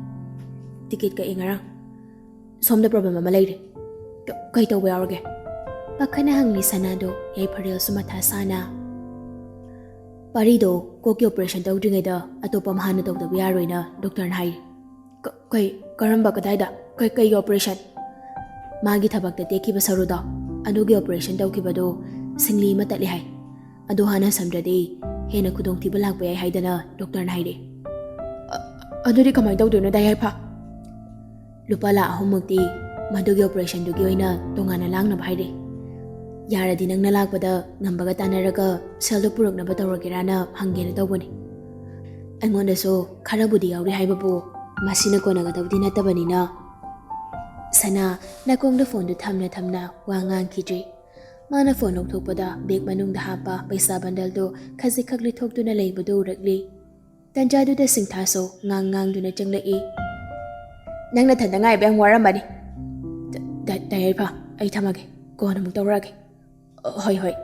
ꯇꯤꯀꯦꯠ ꯀꯛꯑꯦ ꯉꯔꯥꯡ꯫ ꯁꯣꯝꯗ ꯄ꯭ꯔꯣꯕ꯭ꯂꯦꯝ ꯑꯃ ꯂꯩꯔꯦ꯫ ꯀꯩ ꯇꯧꯕ ꯌꯥꯎꯔꯒꯦ? ꯄꯥꯈꯠꯅ ꯍꯪꯂꯤ ꯁꯅꯥꯗꯣ꯫ ꯌꯥꯏꯐꯔꯦꯜꯁꯨ ꯃꯊꯥ ꯁꯥꯅ, ꯄꯥꯔꯤꯗꯣ ꯀꯣꯛꯀꯤ ꯑꯣꯄꯔꯦꯁꯟ ꯇꯧꯗ꯭ꯔꯤꯉꯩꯗ ꯑꯇꯣꯞꯄ ꯑꯃ ꯍꯥꯟꯅ ꯇꯧꯗꯕ ꯌꯥꯔꯣꯏꯅ ꯗꯣꯛꯇꯔꯅ ꯍꯥꯏꯔꯤ꯫ ꯀꯔꯝꯕ, ꯀꯗꯥꯏꯗ, ꯀꯩꯒꯤ ꯑꯣꯄꯔꯦꯁꯟ? ꯃꯥꯒꯤ ꯊꯕꯛꯇ ꯇꯦꯛꯈꯤꯕ ꯁꯔꯨꯗꯣ, ꯑꯗꯨꯒꯤ ꯑꯣꯄꯔꯦꯁꯟ ꯇꯧꯈꯤꯕꯗꯣ ꯁꯤꯡꯂꯤ ꯑꯃ ꯇꯠꯂꯤ ꯍꯥꯏ꯫ ꯑꯗꯨ ꯍꯥꯟꯅ ꯁꯝꯗ꯭ꯔꯗꯤ ꯍꯦꯟꯅ ꯈꯨꯗꯣꯡꯊꯤꯕ ꯂꯥꯛꯄ ꯌꯥꯏ ꯍꯥꯏꯗꯅ ꯗꯣꯛꯇꯔꯅ ꯍꯥꯏꯔꯛꯑꯦ꯫ ꯑꯗꯨꯗꯤ ꯀꯃꯥꯏꯅ ꯇꯧꯗꯣꯏꯅꯣ ꯗꯥꯌꯥꯏꯐ? ꯂꯨꯄꯥ ꯂꯥꯛ 3 ꯃꯨꯛꯇꯤ ꯃꯗꯨꯒꯤ ꯑꯣꯄꯔꯦꯁꯟꯗꯨꯒꯤ ꯑꯣꯏꯅ ꯇꯣꯉꯥꯟꯅ ꯂꯥꯡꯅꯕ ꯍꯥꯏꯔꯛꯑꯦ꯫ ꯌꯥꯔꯗꯤ ꯅꯪꯅ ꯂꯥꯛꯄꯗ ꯉꯝꯕꯒ ꯇꯥꯟꯅꯔꯒ ꯁꯦꯜꯗꯣ ꯄꯨꯔꯛꯅꯕ ꯇꯧꯔꯒꯦꯔꯥꯅ ꯍꯪꯒꯦꯅ ꯇꯧꯕꯅꯤ꯫ ꯑꯩꯉꯣꯟꯗꯁꯨ ꯈꯔꯕꯨꯗꯤ ꯌꯥꯎꯔꯤ ꯍꯥꯏꯕꯕꯨ ꯃꯁꯤꯅ ꯀꯣꯟꯅꯒꯗꯕꯗꯤ ꯅꯠꯇꯕꯅꯤꯅ꯫ ꯁꯅꯥ ꯅꯥꯀꯣꯡꯗ ꯐꯣꯟꯗꯨ ꯊꯝꯅ ꯊꯝꯅ ꯋꯥ ꯉꯥꯡꯈꯤꯗ꯭ꯔꯤ꯫ ꯃꯥꯅ ꯐꯣꯟ ꯂꯧꯊꯣꯛꯄꯗ ꯕꯦꯒ ꯃꯅꯨꯡꯗ ꯍꯥꯞꯄ ꯄꯩꯁꯥ ꯕꯟꯗꯜꯗꯨ ꯈꯖꯤꯛꯈꯛ ꯂꯤꯊꯣꯛꯇꯨꯅ ꯂꯩꯕꯗꯨ ꯎꯔꯛꯂꯤ꯫ ꯇꯟꯖꯥꯗꯨꯗ ꯁꯤꯡꯊꯥꯁꯨ ꯉꯥꯡꯗꯨꯅ ꯆꯪꯂꯛꯏ꯫ ꯅꯪ ꯅꯊꯟꯗ ꯉꯥꯏꯕ ꯌꯥꯝ ꯋꯥꯔꯝꯃꯅꯤ꯫ ꯗꯥꯌꯥꯏꯐ, ꯑꯩ ꯊꯝꯃꯒꯦ, ꯀꯣꯟꯅ ꯑꯃꯨꯛ ꯇꯧꯔꯛꯑꯒꯦ꯫ ꯍꯣꯏ ꯍꯣꯏ꯫